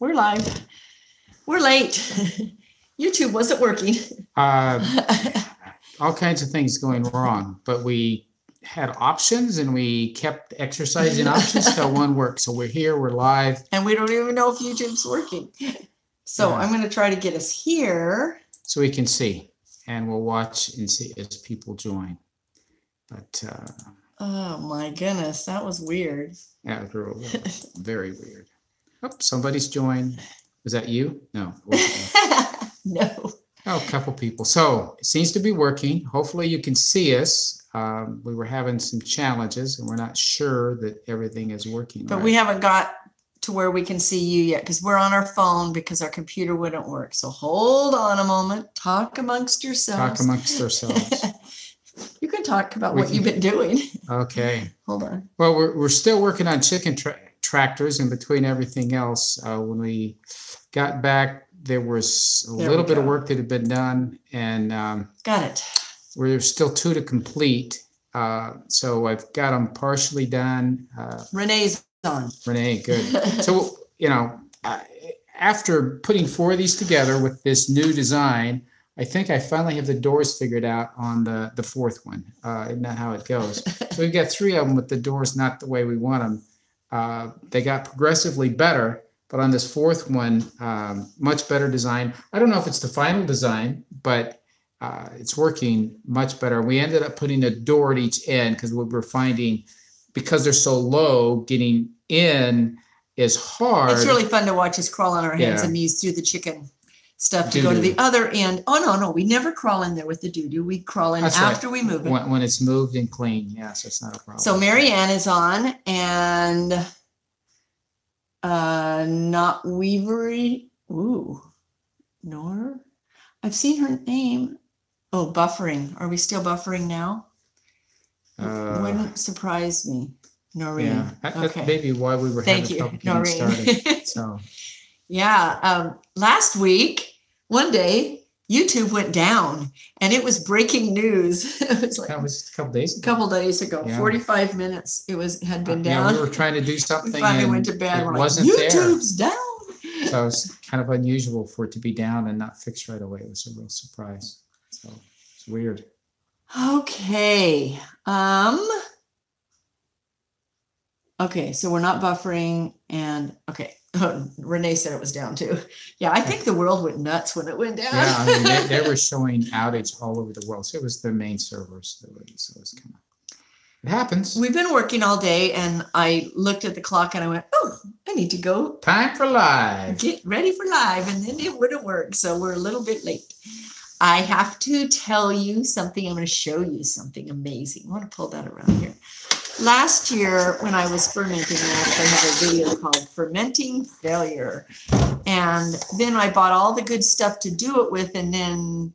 We're live. We're late. YouTube wasn't working. All kinds of things going wrong, but we had options and we kept exercising options till one worked. So we're here, we're live. And we don't even know if YouTube's working. So yeah. I'm going to try to get us here. So we can see, and we'll watch and see as people join. But oh my goodness, that was weird. Yeah, it was very weird. Oh, somebody's joined. Was that you? No. No. Oh, a couple people. So it seems to be working. Hopefully you can see us. We were having some challenges and we're not sure that everything is working. But right. We haven't got to where we can see you yet because we're on our phone because our computer wouldn't work. So hold on a moment. Talk amongst yourselves. Talk amongst ourselves. You can talk about what you've been doing. Okay. Hold on. Well, we're still working on chicken tractors in between everything else. When we got back, there was a little bit of work that had been done, and got it. There's still 2 to complete. So I've got them partially done. Renee's on. Renee, good. So, after putting 4 of these together with this new design, I think I finally have the doors figured out on the 4th one. Isn't that how it goes? So we've got 3 of them with the doors not the way we want them. They got progressively better, but on this 4th one, much better design. I don't know if it's the final design, but it's working much better. We ended up putting a door at each end because what we're finding, because they're so low, getting in is hard. It's really fun to watch us crawl on our hands and knees through the chicken stuff to go to the other end. Oh, no, we never crawl in there with the doo-doo. We crawl in after we move it. When it's moved and clean, yes, it's not a problem. So Marianne is on, and not Weavery. Ooh, Nor. I've seen her name. Oh, buffering. Are we still buffering now? Wouldn't surprise me. Noreen. Yeah, that's maybe why we were having trouble getting started. So. Yeah, last week, one day, YouTube went down, and it was breaking news. It was like, that was a couple days ago. A couple days ago, yeah. 45 minutes. It had been down. Yeah, we were trying to do something. We finally went to bed. It wasn't there. YouTube's down. So it's kind of unusual for it to be down and not fixed right away. It was a real surprise. So it's weird. Okay. Okay, so we're not buffering, and okay. Renee said it was down too. Yeah, I think the world went nuts when it went down. Yeah, I mean, they were showing outage all over the world. So it was the main servers. So it was kind of, it happens. We've been working all day, and I looked at the clock and I went, oh, I need to go. Time for live. Get ready for live, and then it wouldn't work. So we're a little bit late. I have to tell you something. I'm going to show you something amazing. I want to pull that around here. Last year, when I was fermenting, I actually have a video called Fermenting Failure. And then I bought all the good stuff to do it with, and then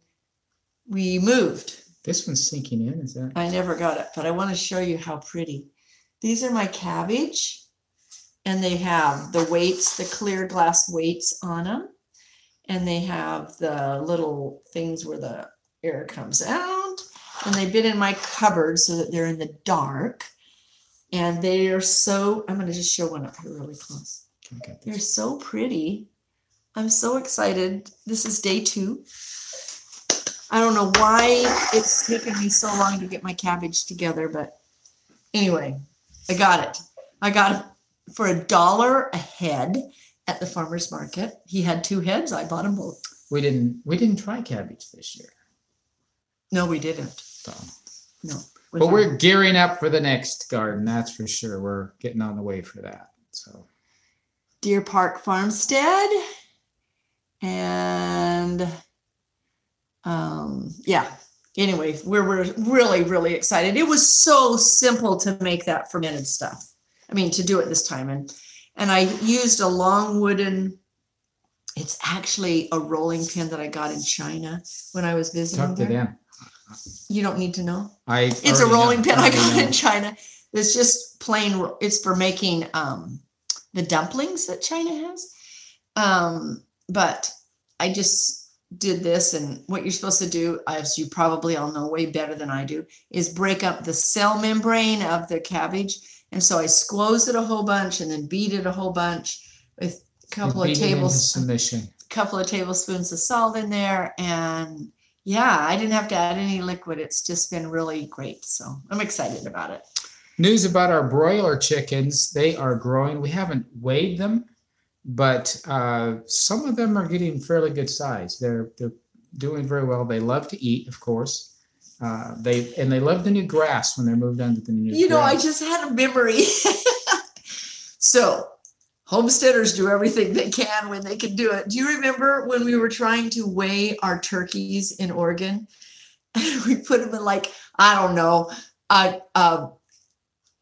we moved. This one's sinking in, is that? I never got it, but I want to show you how pretty. These are my cabbage, and they have the weights, the clear glass weights on them. And they have the little things where the air comes out. And they've been in my cupboard so that they're in the dark. And they are so, I'm going to just show one up here really close. They're so pretty. I'm so excited. This is day 2. I don't know why it's taken me so long to get my cabbage together, but anyway, I got it. I got it for $1 a head at the farmer's market. He had 2 heads. I bought them both. We didn't try cabbage this year. No, we didn't. So. No. But we're gearing up for the next garden, that's for sure. We're getting on the way for that. So, Deer Park Farmstead, and yeah. Anyway, we're really, really excited. It was so simple to make that fermented stuff. I mean, to do it this time, and I used a long wooden. It's actually a rolling pin that I got in China when I was visiting. Talk to them. You don't need to know. It's a rolling pin I got in China. It's just plain. It's for making the dumplings that China has. But I just did this, and what you're supposed to do, as you probably all know way better than I do, is break up the cell membrane of the cabbage. And so I squoze it a whole bunch and then beat it a whole bunch with couple beat it into of submission. tablespoons of salt in there, and yeah, I didn't have to add any liquid. It's just been really great. So I'm excited about it. News about our broiler chickens. They are growing. We haven't weighed them, but some of them are getting fairly good size. They're doing very well. They love to eat, of course. They love the new grass when they're moved onto the new grass. I just had a memory. So homesteaders do everything they can when they can do it. Do you remember when we were trying to weigh our turkeys in Oregon? And we put them in, like, I don't know, a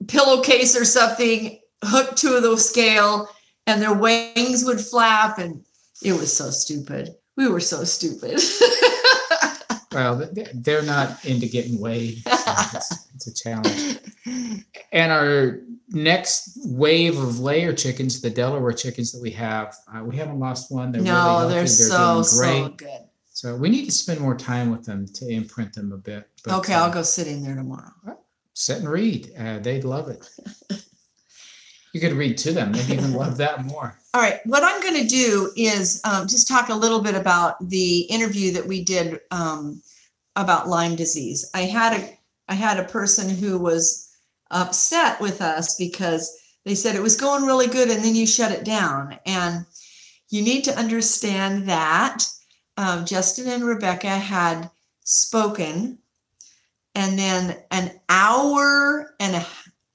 pillowcase or something, hooked to the scale, and their wings would flap, and it was so stupid. We were so stupid. Well, they're not into getting weighed. So it's a challenge. And our next wave of layer chickens, the Delaware chickens that we haven't lost one. They're really healthy. They're so good. So we need to spend more time with them to imprint them a bit. But, okay, I'll go sit in there tomorrow. Sit and read. They'd love it. You could read to them. They'd even love that more. All right. What I'm going to do is just talk a little bit about the interview that we did about Lyme disease. I had a person who was upset with us because they said it was going really good and then you shut it down. And you need to understand that Justin and Rebecca had spoken, and then an hour and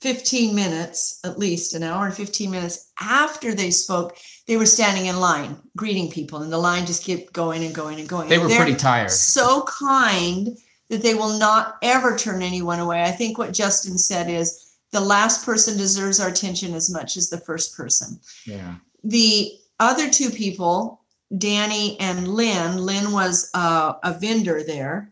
15 minutes, at least an hour and 15 minutes after they spoke, they were standing in line greeting people, and the line just kept going and going and going. They were pretty tired. So kind that they will not ever turn anyone away. I think what Justin said is the last person deserves our attention as much as the first person. Yeah. The other two people, Danny and Lynn was a vendor there.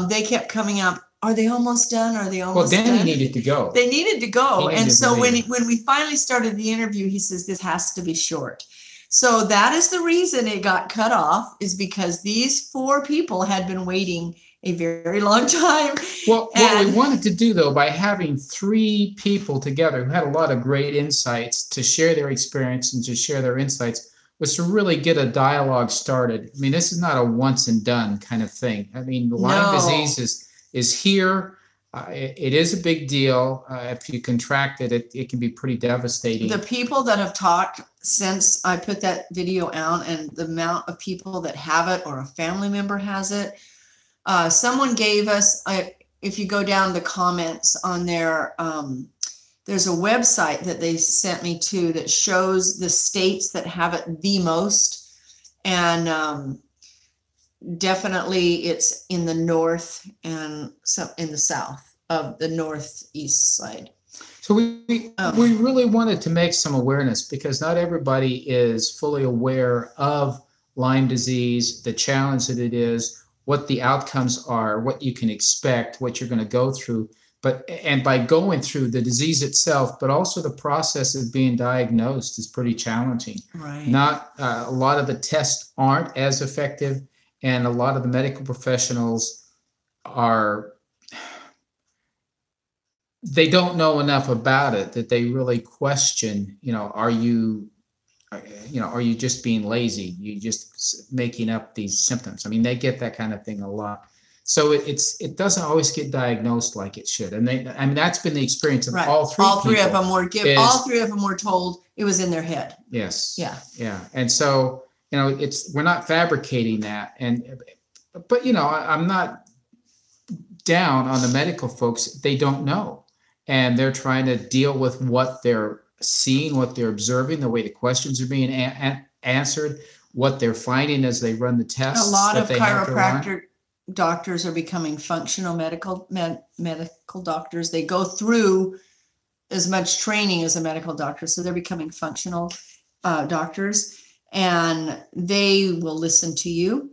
They kept coming up. Are they almost done? Are they almost done? Well, Danny needed to go. They needed to go. And so when we finally started the interview, he says, this has to be short. So that is the reason it got cut off, is because these four people had been waiting a very long time. Well, what we wanted to do, though, by having three people together who had a lot of great insights to share their experience and to share their insights, was to really get a dialogue started. I mean, this is not a once and done kind of thing. I mean, Lyme disease is here. It is a big deal. If you contract it, it can be pretty devastating. The people that have talked since I put that video out, and the amount of people that have it or a family member has it, someone gave us, if you go down the comments on there, there's a website that they sent me to that shows the states that have it the most. And definitely it's in the north and some in the south of the northeast side. So we really wanted to make some awareness, because not everybody is fully aware of Lyme disease, the challenge that it is, what the outcomes are, what you can expect, what you're going to go through. And by going through the disease itself, but also the process of being diagnosed is pretty challenging. Right. Not a lot of the tests aren't as effective, and a lot of the medical professionals they don't know enough about it that they really question, are you just being lazy? You just making up these symptoms? I mean, they get that kind of thing a lot. So it doesn't always get diagnosed like it should. And that's been the experience of all three people. All three of them were told it was in their head. Yes. Yeah. Yeah. And so, we're not fabricating that. But I'm not down on the medical folks. They don't know. And they're trying to deal with what they're seeing, what they're observing, the way the questions are being answered, what they're finding as they run the tests. A lot of chiropractic doctors are becoming functional medical doctors. They go through as much training as a medical doctor, so they're becoming functional doctors, and they will listen to you.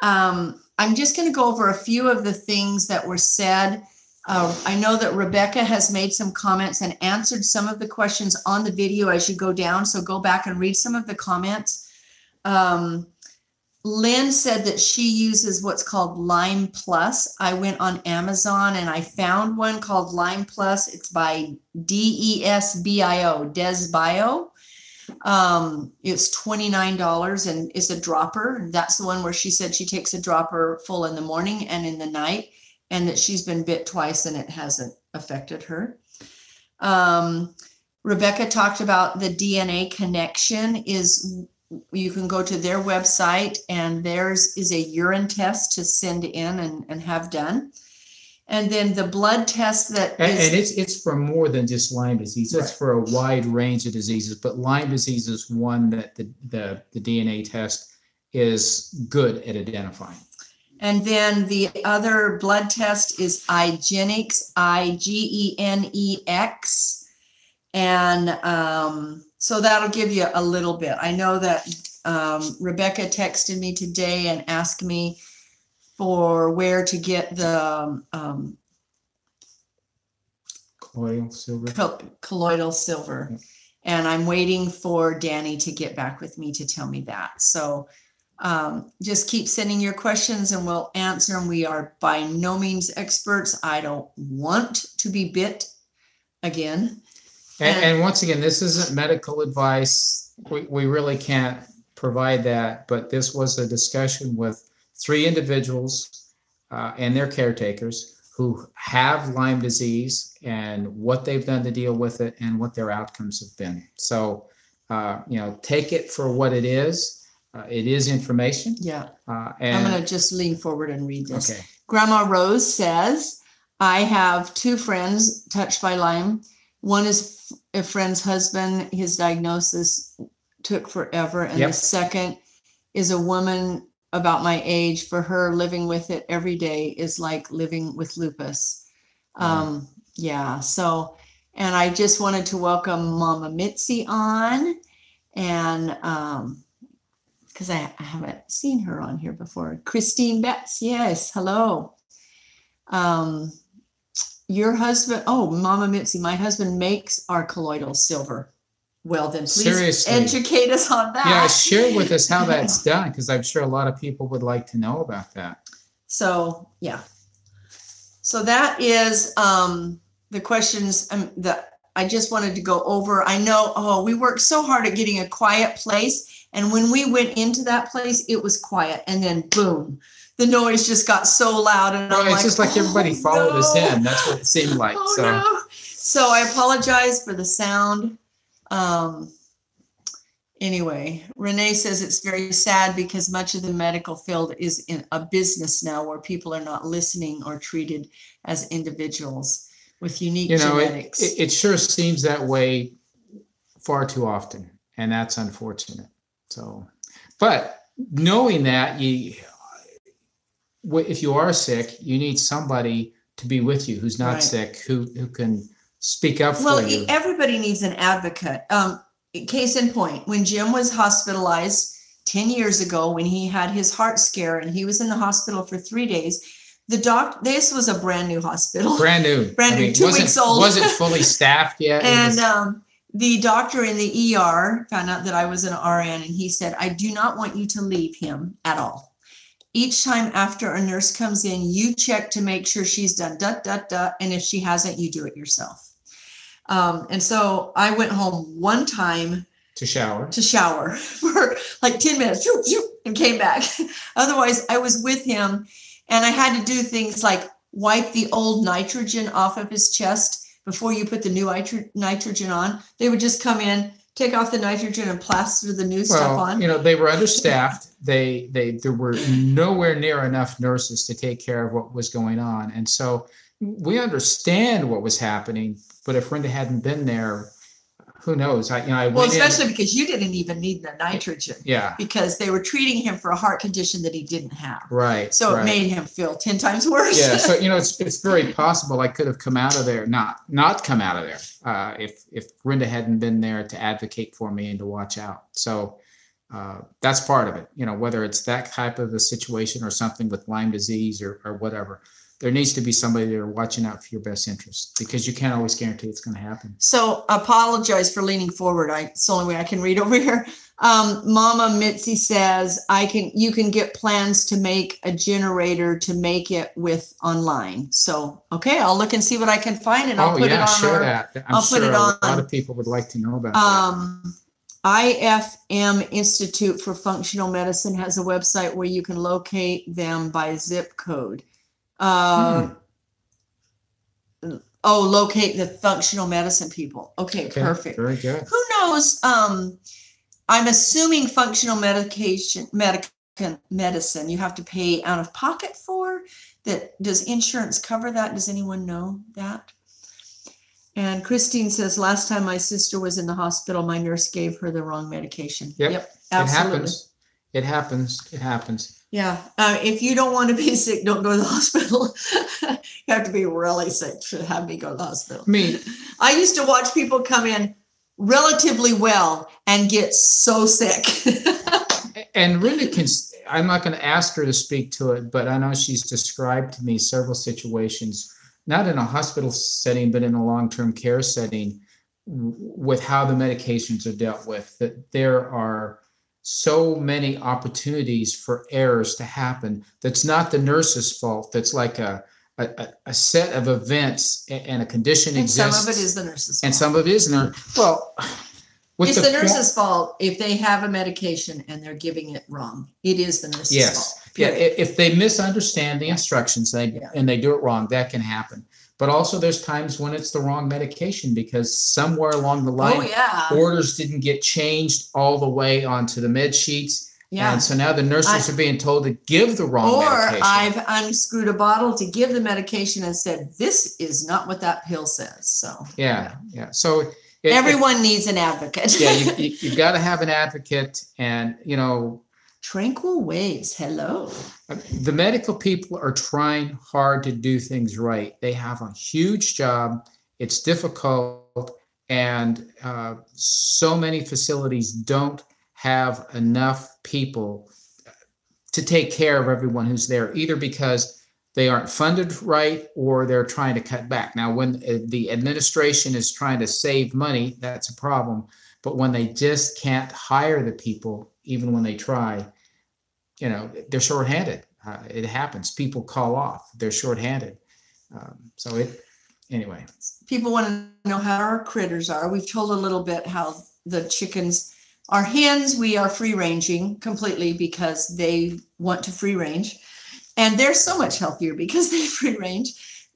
I'm just going to go over a few of the things that were said. I know that Rebecca has made some comments and answered some of the questions on the video as you go down, so go back and read some of the comments. Lynn said that she uses what's called Lyme Plus. I went on Amazon and I found one called Lyme Plus. It's by DESBIO, DesBio. It's $29 and it's a dropper. That's the one where she said she takes a dropper full in the morning and in the night, and that she's been bit twice and it hasn't affected her. Rebecca talked about the DNA connection. You can go to their website, and theirs is a urine test to send in and have done. And then the blood test that is... And it's for more than just Lyme disease. It's for a wide range of diseases. But Lyme disease is one that the DNA test is good at identifying. And then the other blood test is IGeneX, IGENEX. And so that'll give you a little bit. I know that Rebecca texted me today and asked me for where to get the colloidal silver. Colloidal silver. Yeah. And I'm waiting for Danny to get back with me to tell me that. So just keep sending your questions and we'll answer them. We are by no means experts. I don't want to be bit again. And once again, this isn't medical advice. We really can't provide that, but this was a discussion with 3 individuals and their caretakers who have Lyme disease and what they've done to deal with it and what their outcomes have been. So, take it for what it is. It is information. Yeah. And I'm going to just lean forward and read this. Okay. Grandma Rose says, I have 2 friends touched by Lyme. One is a friend's husband. His diagnosis took forever. And the second is a woman about my age. For her, living with it every day is like living with lupus. Yeah. So, and I just wanted to welcome Mama Mitzi on, and because I haven't seen her on here before. Christine Betts. Yes. Hello. Your husband, Mama Mitzi, my husband makes our colloidal silver. Well, then please Seriously. Educate us on that. Yeah, share with us how that's done, because I'm sure a lot of people would like to know about that. So, yeah. So that is the questions that I just wanted to go over. I know, we worked so hard at getting a quiet place. And when we went into that place, it was quiet. And then boom, the noise just got so loud. And I'm it's just like everybody followed us in. That's what it seemed like. So I apologize for the sound. Anyway, Renee says it's very sad because much of the medical field is in a business now where people are not listening or treated as individuals with unique genetics. It sure seems that way far too often, and that's unfortunate. So, but knowing that if you are sick, you need somebody to be with you who's not sick, who can speak up for you. Well, everybody needs an advocate. Case in point, when Jim was hospitalized 10 years ago, when he had his heart scare and he was in the hospital for 3 days, this was a brand new hospital. Brand new. 2 weeks old. Wasn't fully staffed yet. And the doctor in the ER found out that I was an RN, and he said, I do not want you to leave him at all. Each time after a nurse comes in, you check to make sure she's done and if she hasn't, you do it yourself. And so I went home one time to shower for like 10 minutes and came back. Otherwise, I was with him, and I had to do things like wipe the old nitrogen off of his chest before you put the new nitrogen on. They would just come in, take off the nitrogen, and plaster the new stuff on. They were understaffed. There were nowhere near enough nurses to take care of what was going on. And so we understand what was happening, but if Brenda hadn't been there, who knows? Especially because you didn't even need the nitrogen. Yeah. Because they were treating him for a heart condition that he didn't have. Right. So it made him feel 10 times worse. Yeah. So, it's very possible I could have come out of there, not come out of there, if Brenda hadn't been there to advocate for me and to watch out. So that's part of it. Whether it's that type of a situation or something with Lyme disease or whatever. There needs to be somebody there watching out for your best interest, because you can't always guarantee it's going to happen. So apologize for leaning forward. It's the only way I can read over here. Mama Mitzi says, you can get plans to make a generator to make it with online. So, okay, I'll look and see what I can find, and I'll put it on. Share that. I'm sure a lot of people would like to know about that. IFM Institute for Functional Medicine has a website where you can locate them by zip code. Locate the functional medicine people. Okay, perfect. Very good. Who knows? I'm assuming functional medicine you have to pay out of pocket for. That does insurance cover that? Does anyone know that? And Christine says, last time my sister was in the hospital, my nurse gave her the wrong medication. Yep, absolutely. It happens. Yeah. If you don't want to be sick, don't go to the hospital. You have to be really sick to have me go to the hospital. I used to watch people come in relatively well and get so sick. And really, I'm not going to ask her to speak to it, but I know she's described to me several situations, not in a hospital setting, but in a long-term care setting, with how the medications are dealt with, that there are so many opportunities for errors to happen. That's not the nurse's fault. That's like a set of events and a condition exists. And some of it is the nurse's fault. And some of it is well, it's the nurse's fault if they have a medication and they're giving it wrong. It is the nurse's fault. Yeah, if they misunderstand the instructions and they do it wrong, that can happen. But also there's times when it's the wrong medication because somewhere along the line, orders didn't get changed all the way onto the med sheets. Yeah. And so now the nurses are being told to give the wrong medication. Or I've unscrewed a bottle to give the medication and said, this is not what that pill says. So yeah. So everyone needs an advocate. Yeah, you've got to have an advocate, and Tranquil Waves, hello. The medical people are trying hard to do things right. They have a huge job. It's difficult, and so many facilities don't have enough people to take care of everyone who's there, either because they aren't funded right or they're trying to cut back. Now, when the administration is trying to save money, that's a problem. But when they just can't hire the people, even when they try, they're shorthanded. It happens. People call off. They're shorthanded. Anyway. People want to know how our critters are. We've told a little bit how the chickens, our hens, we are free ranging completely because they want to free range. And they're so much healthier because they free range.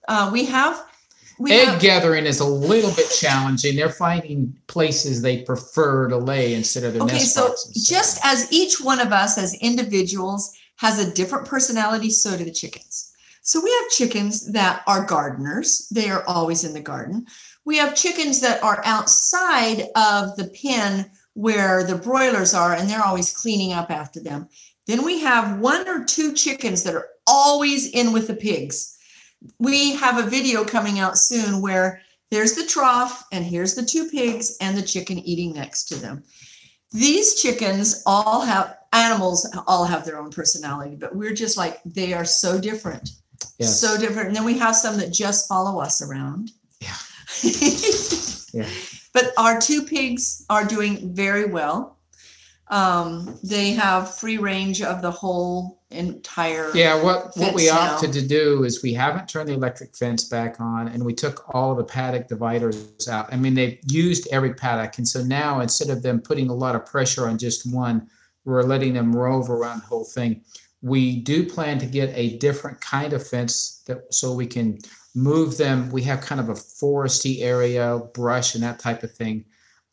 Egg gathering is a little bit challenging. They're finding places they prefer to lay instead of their nest boxes. So just as each one of us as individuals has a different personality, so do the chickens. So we have chickens that are gardeners. They are always in the garden. We have chickens that are outside of the pen where the broilers are, and they're always cleaning up after them. Then we have 1 or 2 chickens that are always in with the pigs. We have a video coming out soon where there's the trough and here's the 2 pigs and the chicken eating next to them. These chickens all have their own personality, but we're just like, they are so different. Yes. So different. And then we have some that just follow us around. Yeah. But our 2 pigs are doing very well. They have free range of the whole entire what we opted to do is we haven't turned the electric fence back on, and we took all of the paddock dividers out. I mean, they've used every paddock, and so now instead of them putting a lot of pressure on just one, we're letting them rove around the whole thing. We do plan to get a different kind of fence so we can move them. We have kind of a foresty area, brush and that type of thing.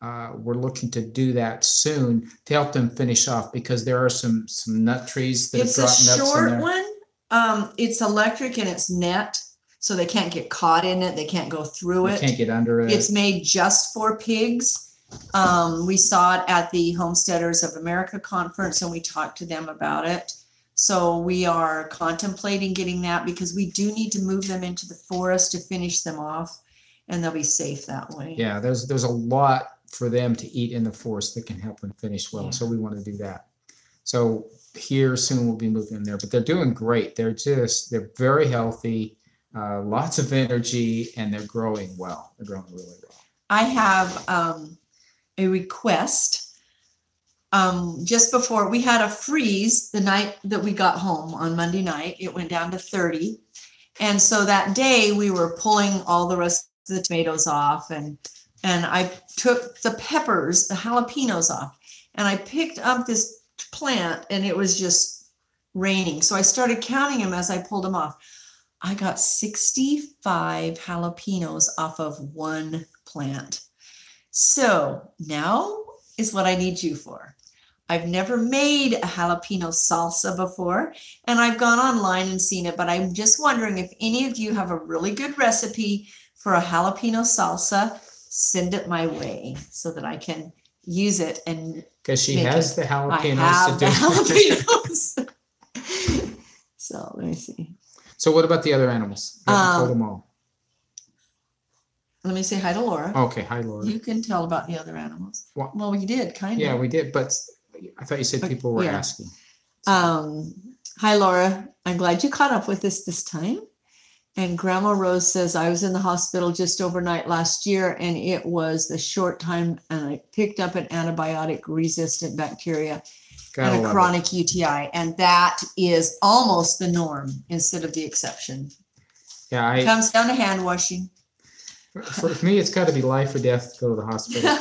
We're looking to do that soon to help them finish off because there are some nut trees that have dropped nuts in there. It's a short one. It's electric and it's net, so they can't get caught in it. They can't go through it. They can't get under it. It's made just for pigs. We saw it at the Homesteaders of America conference, and we talked to them about it. So we are contemplating getting that because we do need to move them into the forest to finish them off, and they'll be safe that way. Yeah, there's a lot for them to eat in the forest that can help them finish well. Yeah. So we want to do that. So here soon we'll be moving them there, but they're doing great. They're very healthy, lots of energy, and they're growing well. They're growing really well. I have a request. Just before we had a freeze the night that we got home on Monday night, it went down to 30. And so that day we were pulling all the rest of the tomatoes off, and I took the peppers, the jalapenos off. And I picked up this plant and it was just raining. So I started counting them as I pulled them off. I got 65 jalapenos off of one plant. So now is what I need you for. I've never made a jalapeno salsa before, and I've gone online and seen it, but I'm just wondering if any of you have a really good recipe for a jalapeno salsa, send it my way so that I can use it. And because she has the jalapenos I have to do. the jalapenos. So let me see. So what about the other animals? You haven't told them all. Let me say hi to Laura. Okay, hi, Laura. You can tell about the other animals. Well, we did, kind of. Yeah, we did, but I thought you said people were asking. Hi, Laura. I'm glad you caught up with us this time. And Grandma Rose says, I was in the hospital just overnight last year, and it was the short time, and I picked up an antibiotic-resistant bacteria and a chronic UTI. And that is almost the norm instead of the exception. Yeah, it comes down to hand washing. For me, it's got to be life or death to go to the hospital,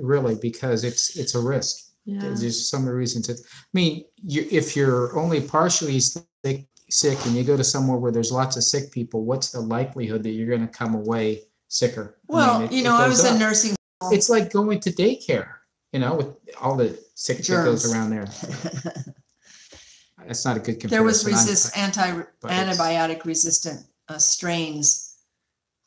really, because it's a risk. Yeah. There's some reasons. I mean, if you're only partially sick and you go to somewhere where there's lots of sick people, what's the likelihood that you're going to come away sicker? Well, I was in nursing. It's like going to daycare, with all the sick that goes around there. That's not a good comparison. There was antibiotic resistant strains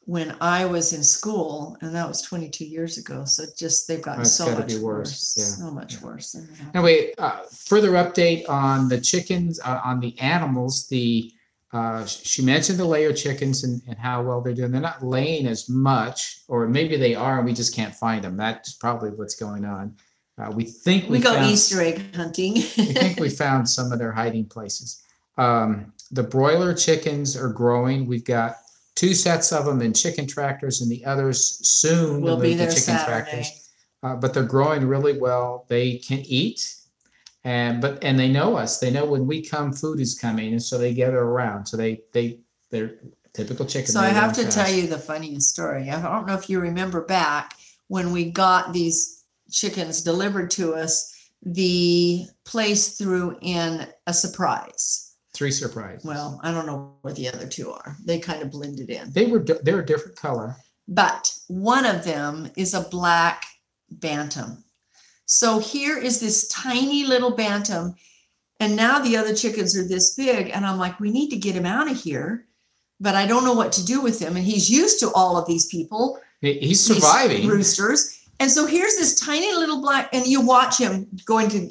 when I was in school, and that was 22 years ago. So they've gotten so much worse. Yeah. So much worse. Anyway, further update on the chickens, on the animals. She mentioned the layer chickens and how well they're doing. They're not laying as much, or maybe they are, and we just can't find them. That's probably what's going on. We think we go Easter egg hunting. We think we found some of their hiding places. The broiler chickens are growing. We've got 2 sets of them in chicken tractors, and the others soon will be there chicken tractors. But they're growing really well. They can eat, and they know us. They know when we come, food is coming, and so they gather around. So they're typical chickens. So I have to tell you the funniest story. I don't know if you remember back when we got these chickens delivered to us. The place threw in a surprise. 3 surprises. Well, I don't know where the other 2 are. They kind of blended in. They're a different color. But one of them is a black bantam. So here is this tiny little bantam, and now the other chickens are this big, and I'm like, we need to get him out of here, but I don't know what to do with him. And he's used to all of these people. He's surviving. Roosters. And so here's this tiny little black, and you watch him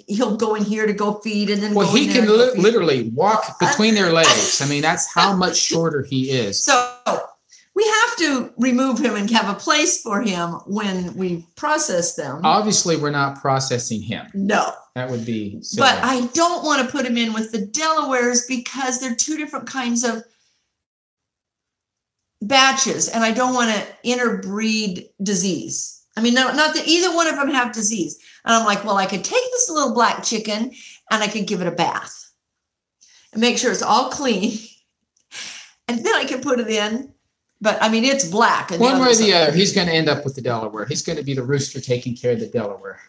he'll go in here to go feed, and then he can literally walk between their legs. I mean, that's how much shorter he is. So we have to remove him and have a place for him when we process them. Obviously, we're not processing him. No. That would be silly. But I don't want to put him in with the Delawares because they're 2 different kinds of batches, and I don't want to interbreed disease. I mean, not that either one of them have disease. And I'm like, well, I could take this little black chicken and I could give it a bath and make sure it's all clean. And then I can put it in. But I mean, it's black. One way or the other, he's going to end up with the Delaware. He's going to be the rooster taking care of the Delaware.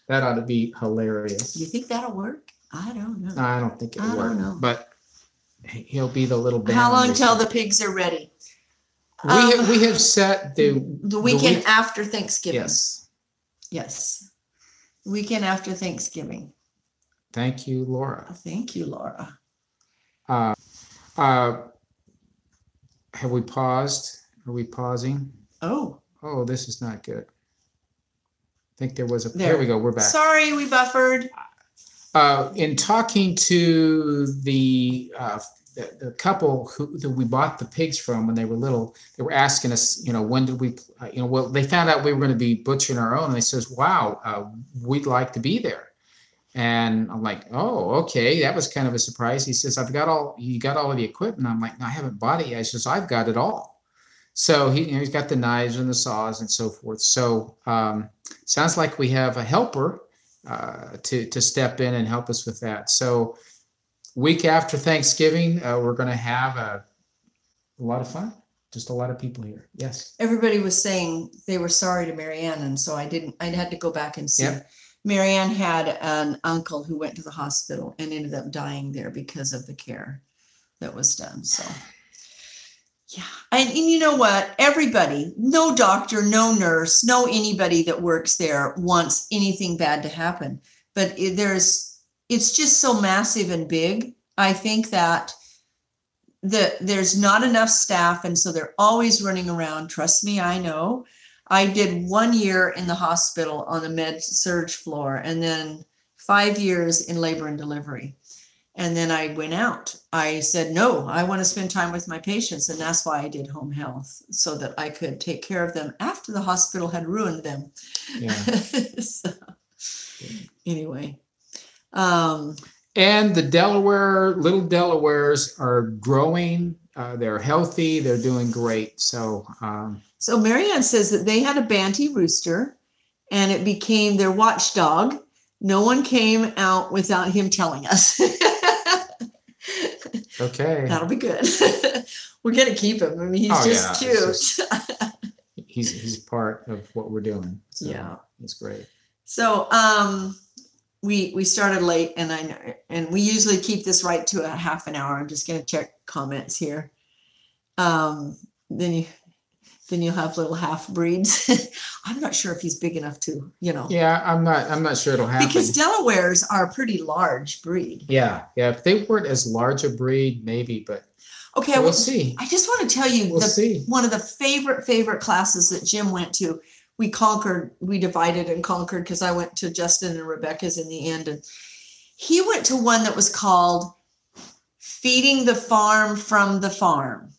That ought to be hilarious. You think that'll work? I don't know. I don't think it'll work. Know. But he'll be the little band. How long till the pigs are ready? We have set the weekend after Thanksgiving. Yes. Yes. Weekend after Thanksgiving. Thank you, Laura. Thank you, Laura. Have we paused? Are we pausing? Oh, this is not good. I think there was there we go. We're back. Sorry, we buffered. In talking to the couple that we bought the pigs from when they were little, they were asking us, when did we, well, they found out we were going to be butchering our own, and they says, wow, we'd like to be there. And I'm like, oh, okay, that was kind of a surprise. He says, you got all of the equipment. I'm like, no, I haven't bought it yet. He says, I've got it all. So he's got the knives and the saws and so forth. So sounds like we have a helper to step in and help us with that. So week after Thanksgiving, we're going to have a lot of fun. Just a lot of people here. Yes. Everybody was saying they were sorry to Marianne, and so I had to go back and see. Yep. Marianne had an uncle who went to the hospital and ended up dying there because of the care that was done. So, yeah. And you know what? Everybody, no doctor, no nurse, no anybody that works there wants anything bad to happen. But it's just so massive and big. I think that there's not enough staff, and so they're always running around. Trust me, I know. I did 1 year in the hospital on the med surge floor, and then 5 years in labor and delivery. And then I went out. I said, no, I want to spend time with my patients. And that's why I did home health, so that I could take care of them after the hospital had ruined them. Yeah. So, anyway. And the little Delawares are growing. They're healthy. They're doing great. So, so Marianne says that they had a Banty rooster, and it became their watchdog. No one came out without him telling us. Okay. That'll be good. We're going to keep him. I mean, he's just cute. He's part of what we're doing. So yeah. It's great. So, we started late, and we usually keep this right to a half an hour. I'm just going to check comments here. Then you'll have little half breeds. I'm not sure if he's big enough to, Yeah, I'm not sure it'll happen. Because Delawares are a pretty large breed. Yeah. If they weren't as large a breed, maybe, but okay, we'll see. I just want to tell you one of the favorite classes that Jim went to. We divided and conquered, because I went to Justin and Rebecca's in the end, and he went to one that was called Feeding the Farm from the Farm.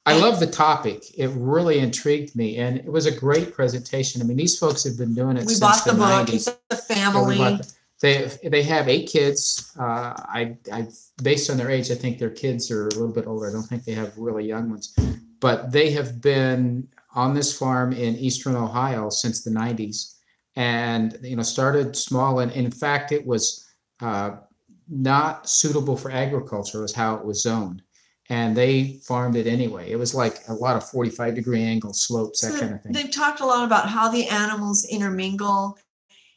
I love the topic. It really intrigued me, and it was a great presentation. I mean, these folks have been doing it since the 90s. We bought the book. It's a family. They have 8 kids. I based on their age, I think their kids are a little bit older. I don't think they have really young ones, but they have been on this farm in Eastern Ohio since the 90s, and started small. And in fact, it was not suitable for agriculture, is how it was zoned. And they farmed it anyway. It was like a lot of 45-degree angle slopes, that kind of thing. They've talked a lot about how the animals intermingle.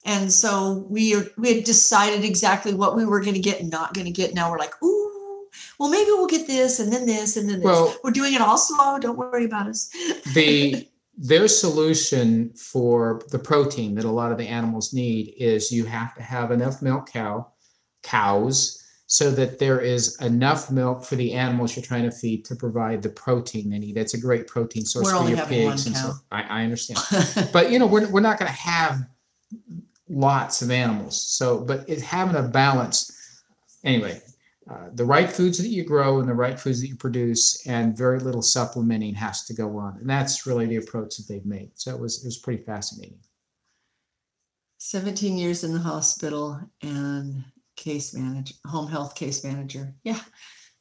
And so we had decided exactly what we were going to get and not going to get. Now we're like, ooh, well, maybe we'll get this and then this and then this. Well, we're doing it all slow. Don't worry about us. Their solution for the protein that a lot of the animals need is you have to have enough milk cows, so that there is enough milk for the animals you're trying to feed to provide the protein they need. That's a great protein source for your pigs. And so I understand. But, we're not going to have lots of animals. So, but having a balance, anyway, the right foods that you grow and the right foods that you produce, and very little supplementing has to go on. And that's really the approach that they've made. So it was pretty fascinating. 17 years in the hospital and home health case manager. Yeah.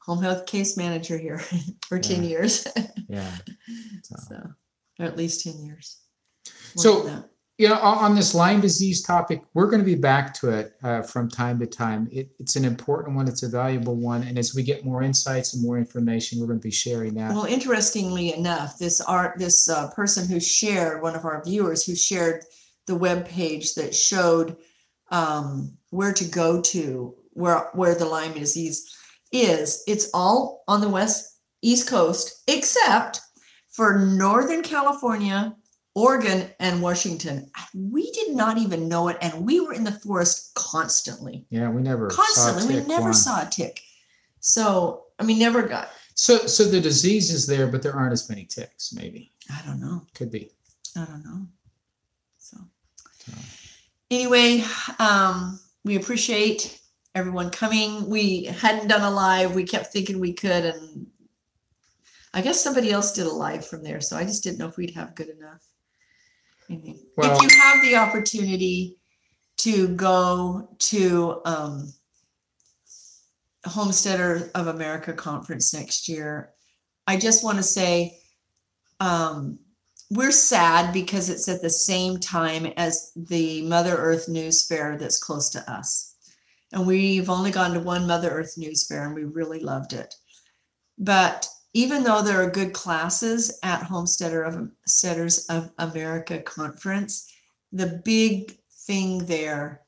Home health case manager here for 10 years. Yeah. So, or at least 10 years. So, on this Lyme disease topic, we're going to be back to it from time to time. It's an important one. It's a valuable one. And as we get more insights and more information, we're going to be sharing that. Well, interestingly enough, this person who shared, one of our viewers who shared the web page that showed where to go to, where the Lyme disease is. It's all on the East Coast, except for Northern California, Oregon, and Washington. We did not even know it, and we were in the forest constantly. Yeah, we never saw a tick. So, never got. So the disease is there, but there aren't as many ticks, maybe. I don't know. Could be. I don't know. So. Anyway, we appreciate everyone coming. We hadn't done a live. We kept thinking we could, and I guess somebody else did a live from there, so I just didn't know if we'd have good enough. Well, if you have the opportunity to go to Homesteader of America conference next year, I just want to say we're sad because it's at the same time as the Mother Earth News Fair that's close to us. And we've only gone to one Mother Earth News Fair, and we really loved it. But even though there are good classes at Homesteaders of America conference, the big thing there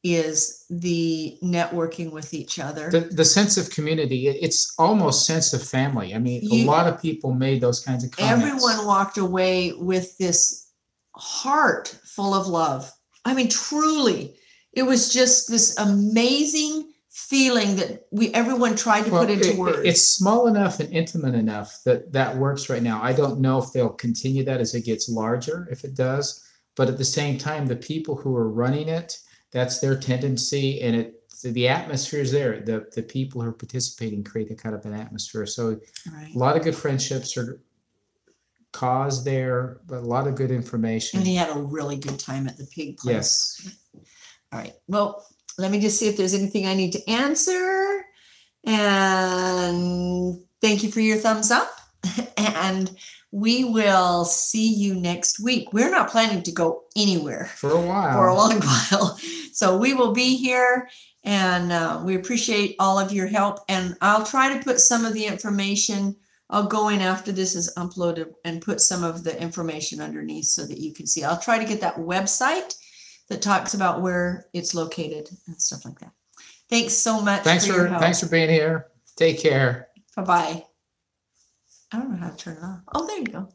is the networking with each other. The sense of community, it's almost sense of family. I mean, a lot of people made those kinds of comments. Everyone walked away with this heart full of love. I mean, truly, it was just this amazing feeling that everyone tried to put into words. It's small enough and intimate enough that works right now. I don't know if they'll continue that as it gets larger, if it does. But at the same time, the people who are running it, that's their tendency, and the atmosphere is there. The people who are participating create a kind of an atmosphere. So a lot of good friendships are caused there, but a lot of good information. And he had a really good time at the pig place. Yes. All right. Well, let me just see if there's anything I need to answer. And thank you for your thumbs up. And we will see you next week. We're not planning to go anywhere for a while, for a long while. So we will be here, and we appreciate all of your help. And I'll try to put some of the information. I'll go in after this is uploaded and put some of the information underneath so that you can see. I'll try to get that website that talks about where it's located and stuff like that. Thanks so much. Thanks for being here. Take care. Bye-bye. I don't know how to turn it off. Oh, there you go.